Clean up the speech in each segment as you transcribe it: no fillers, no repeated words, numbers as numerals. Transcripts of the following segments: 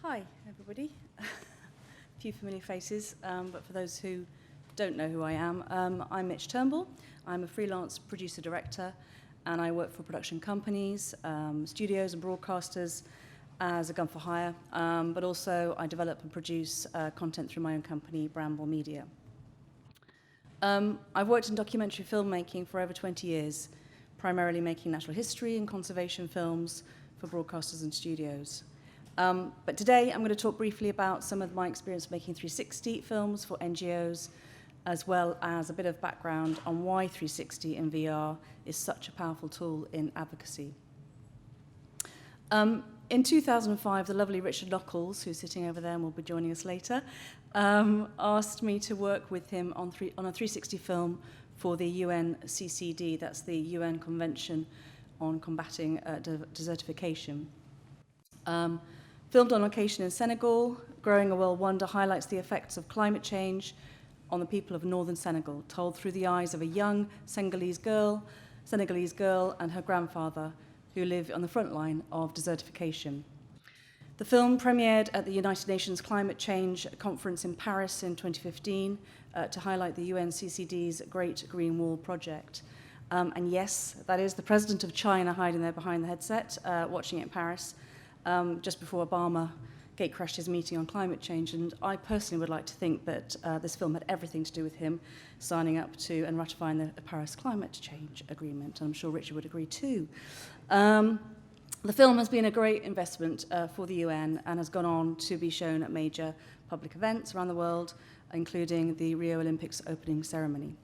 Hi, everybody. A few familiar faces, but for those who don't know who I am, I'm Mitch Turnbull. I'm a freelance producer-director, and I work for production companies, studios and broadcasters as a gun for hire, but also I develop and produce content through my own company, Bramble Media. I've worked in documentary filmmaking for over 20 years, primarily making natural history and conservation films for broadcasters and studios. But today I'm going to talk briefly about some of my experience making 360 films for NGOs, as well as a bit of background on why 360 in VR is such a powerful tool in advocacy. In 2005, the lovely Richard Knuckles, who's sitting over there and will be joining us later, asked me to work with him on a 360 film for the UNCCD, that's the UN Convention on Combating Desertification. Filmed on location in Senegal, Growing a World Wonder highlights the effects of climate change on the people of northern Senegal, told through the eyes of a young Senegalese girl and her grandfather, who live on the front line of desertification. The film premiered at the United Nations Climate Change Conference in Paris in 2015 to highlight the UNCCD's Great Green Wall project. And yes, that is the president of China hiding there behind the headset, watching it in Paris, just before Obama gatecrashed his meeting on climate change. And I personally would like to think that this film had everything to do with him signing up to and ratifying the Paris Climate Change Agreement. And I'm sure Richard would agree too. The film has been a great investment for the UN and has gone on to be shown at major public events around the world, including the Rio Olympics opening ceremony.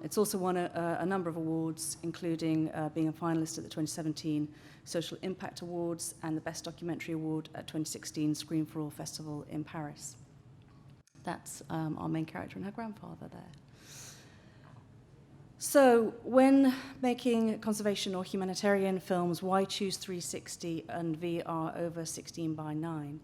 It's also won a number of awards, including being a finalist at the 2017 Social Impact Awards and the Best Documentary Award at 2016 Screen for All Festival in Paris. That's our main character and her grandfather there. So, when making conservation or humanitarian films, why choose 360 and VR over 16:9?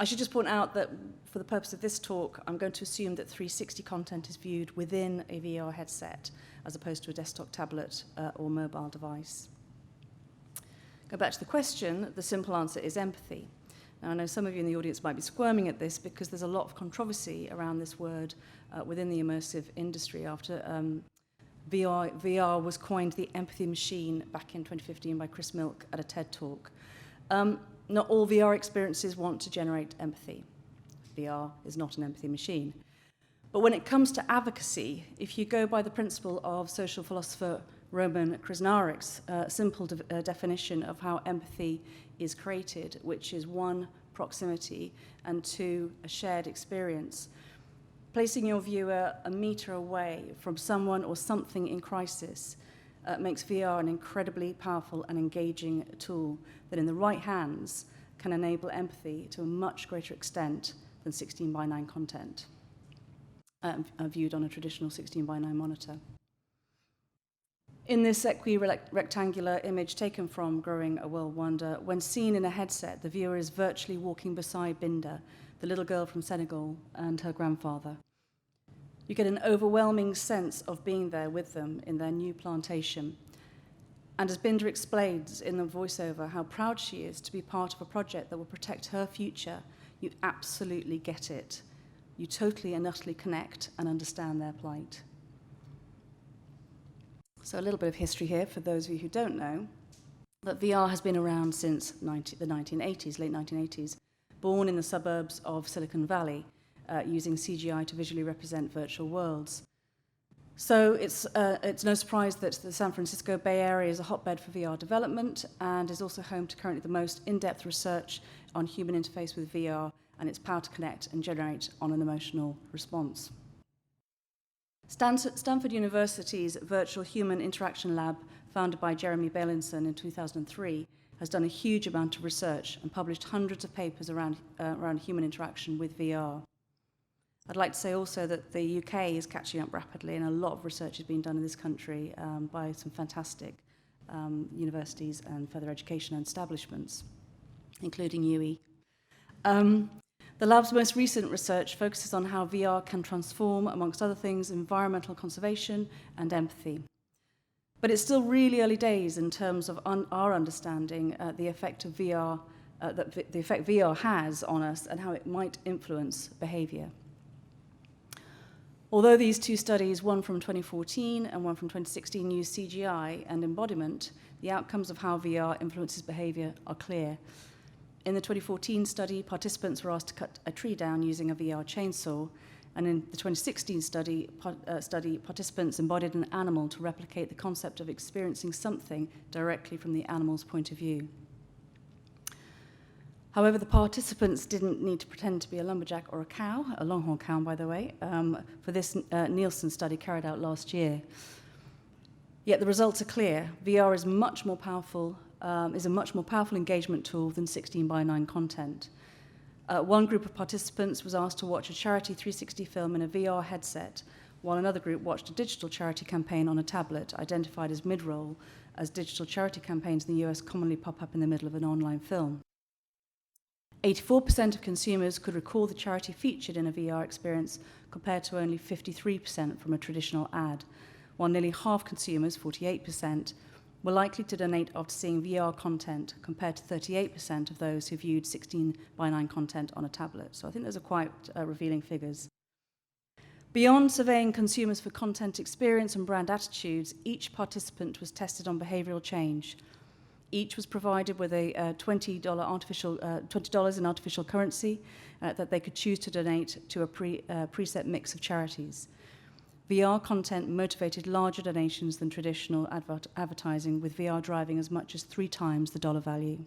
I should just point out that for the purpose of this talk, I'm going to assume that 360 content is viewed within a VR headset, as opposed to a desktop tablet or mobile device. Go back to the question, the simple answer is empathy. Now, I know some of you in the audience might be squirming at this because there's a lot of controversy around this word within the immersive industry after VR was coined the empathy machine back in 2015 by Chris Milk at a TED Talk. Not all VR experiences want to generate empathy. VR is not an empathy machine. But when it comes to advocacy, if you go by the principle of social philosopher Roman Krznarik's simple definition of how empathy is created, which is 1, proximity, and 2, a shared experience, placing your viewer a meter away from someone or something in crisis makes VR an incredibly powerful and engaging tool that in the right hands can enable empathy to a much greater extent than 16:9 content viewed on a traditional 16:9 monitor. In this equi-rectangular image taken from Growing a World Wonder, when seen in a headset, the viewer is virtually walking beside Binda, the little girl from Senegal, and her grandfather. You get an overwhelming sense of being there with them in their new plantation. And as Binda explains in the voiceover how proud she is to be part of a project that will protect her future, you absolutely get it. You totally and utterly connect and understand their plight. So a little bit of history here for those of you who don't know, that VR has been around since the 1980s, late 1980s, born in the suburbs of Silicon Valley, using CGI to visually represent virtual worlds. So it's no surprise that the San Francisco Bay Area is a hotbed for VR development and is also home to currently the most in-depth research on human interface with VR and its power to connect and generate on an emotional response. Stanford University's Virtual Human Interaction Lab, founded by Jeremy Bailenson in 2003, has done a huge amount of research and published hundreds of papers around human interaction with VR. I'd like to say also that the UK is catching up rapidly, and a lot of research is being done in this country by some fantastic universities and further education establishments, including UE. The lab's most recent research focuses on how VR can transform, amongst other things, environmental conservation and empathy. But it's still really early days in terms of our understanding the effect of VR the effect VR has on us and how it might influence behavior. Although these two studies, one from 2014 and one from 2016, use CGI and embodiment, the outcomes of how VR influences behavior are clear. In the 2014 study, participants were asked to cut a tree down using a VR chainsaw, and in the 2016 study, participants embodied an animal to replicate the concept of experiencing something directly from the animal's point of view. However, the participants didn't need to pretend to be a lumberjack or a cow, a longhorn cow, by the way, for this Nielsen study carried out last year. Yet the results are clear. VR is a much more powerful engagement tool than 16:9 content. One group of participants was asked to watch a charity 360 film in a VR headset, while another group watched a digital charity campaign on a tablet, identified as mid-roll, as digital charity campaigns in the US commonly pop up in the middle of an online film. 84% of consumers could recall the charity featured in a VR experience, compared to only 53% from a traditional ad, while nearly half consumers, 48%, were likely to donate after seeing VR content, compared to 38% of those who viewed 16:9 content on a tablet. So I think those are quite revealing figures. Beyond surveying consumers for content experience and brand attitudes, each participant was tested on behavioral change. Each was provided with a $20 in artificial currency that they could choose to donate to a preset mix of charities. VR content motivated larger donations than traditional advertising, with VR driving as much as 3 times the dollar value.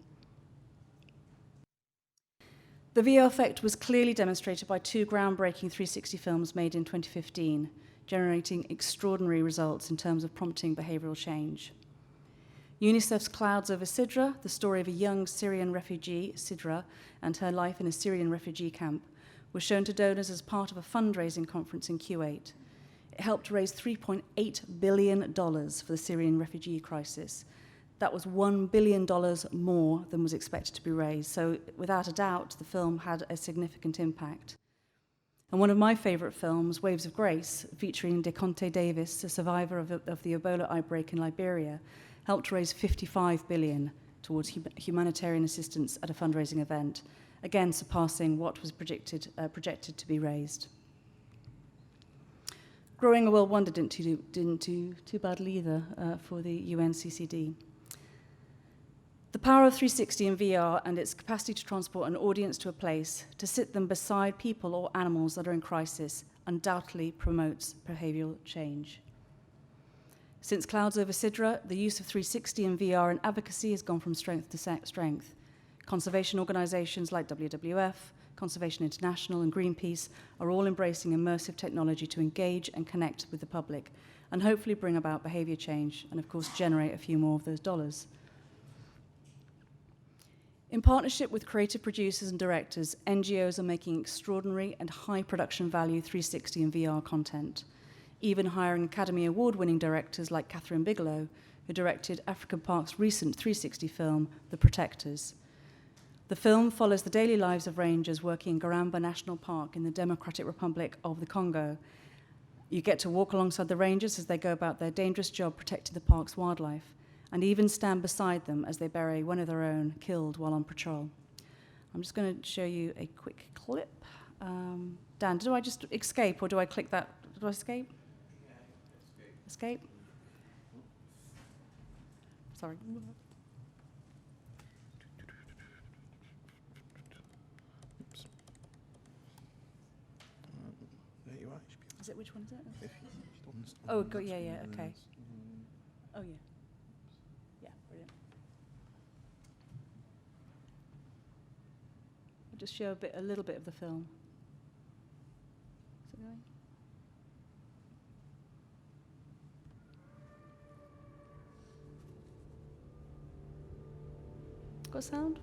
The VR effect was clearly demonstrated by 2 groundbreaking 360 films made in 2015, generating extraordinary results in terms of prompting behavioral change. Unicef's Clouds Over Sidra, the story of a young Syrian refugee, Sidra, and her life in a Syrian refugee camp, was shown to donors as part of a fundraising conference in Kuwait. It helped raise $3.8 billion for the Syrian refugee crisis. That was $1 billion more than was expected to be raised. So without a doubt, the film had a significant impact. And one of my favorite films, Waves of Grace, featuring DeConte Davis, a survivor of the Ebola outbreak in Liberia, helped raise $55 billion towards humanitarian assistance at a fundraising event, again surpassing what was projected to be raised. Growing a World Wonder didn't do too badly either for the UNCCD. The power of 360 in VR and its capacity to transport an audience to a place, to sit them beside people or animals that are in crisis, undoubtedly promotes behavioral change. Since Clouds Over Sidra, the use of 360 in VR and advocacy has gone from strength to strength. Conservation organizations like WWF, Conservation International, and Greenpeace are all embracing immersive technology to engage and connect with the public and hopefully bring about behavior change and, of course, generate a few more of those dollars. In partnership with creative producers and directors, NGOs are making extraordinary and high production value 360 and VR content, even hiring Academy Award-winning directors like Catherine Bigelow, who directed African Park's recent 360 film, The Protectors. The film follows the daily lives of rangers working in Garamba National Park in the Democratic Republic of the Congo. You get to walk alongside the rangers as they go about their dangerous job protecting the park's wildlife, and even stand beside them as they bury one of their own killed while on patrol. I'm just going to show you a quick clip. Dan, do I just escape, or do I click that? Do I escape? Yeah, escape. Sorry. There you are. Is it, which one is it? Oh, good, yeah, okay. Oh, yeah. Yeah, brilliant. I'll just show a little bit of the film. Is it going? Got sound?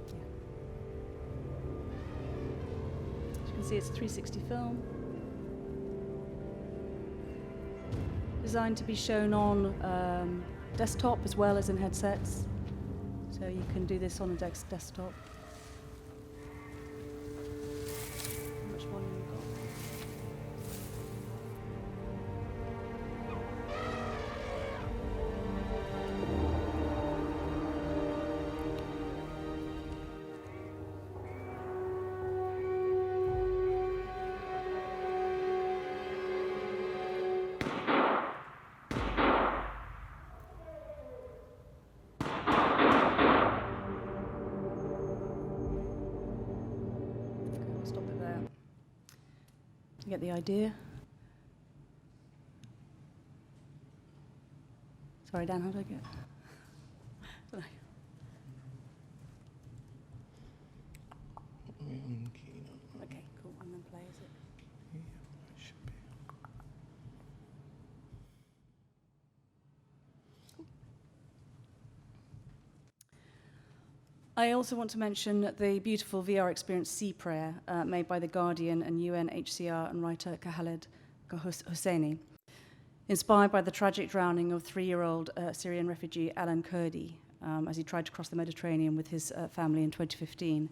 Yeah. As you can see, it's a 360 film. Designed to be shown on desktop as well as in headsets. So you can do this on a desktop. How much volume you got? You get the idea? Sorry, Dan, how do I get? Okay, cool. And then play, is it? Yeah, it should be. I also want to mention the beautiful VR experience Sea Prayer made by The Guardian and UNHCR and writer Khaled Hosseini, inspired by the tragic drowning of 3-year-old Syrian refugee Alan Kurdi as he tried to cross the Mediterranean with his family in 2015.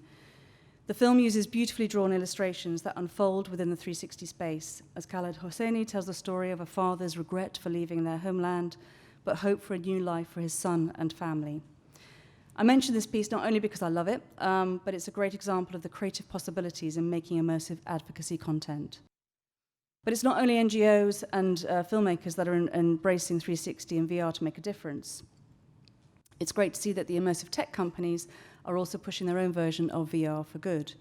The film uses beautifully drawn illustrations that unfold within the 360 space, as Khaled Hosseini tells the story of a father's regret for leaving their homeland, but hope for a new life for his son and family. I mention this piece not only because I love it, but it's a great example of the creative possibilities in making immersive advocacy content. But it's not only NGOs and filmmakers that are embracing 360 and VR to make a difference. It's great to see that the immersive tech companies are also pushing their own version of VR for good.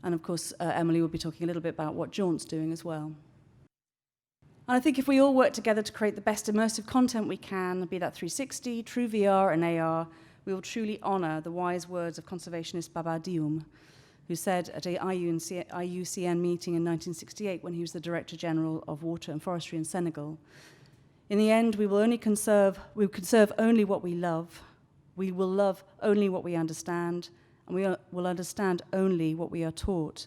And of course, Emily will be talking a little bit about what Jaunt's doing as well. And I think if we all work together to create the best immersive content we can, be that 360, true VR and AR, we will truly honour the wise words of conservationist Baba Dioum, who said at a IUCN meeting in 1968 when he was the Director General of Water and Forestry in Senegal. In the end, we will conserve only what we love, we will love only what we understand, and we will understand only what we are taught.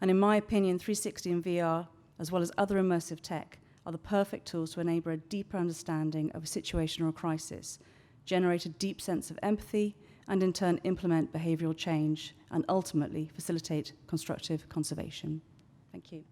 And in my opinion, 360 and VR, as well as other immersive tech, are the perfect tools to enable a deeper understanding of a situation or a crisis, generate a deep sense of empathy, and in turn implement behavioural change, and ultimately facilitate constructive conservation. Thank you.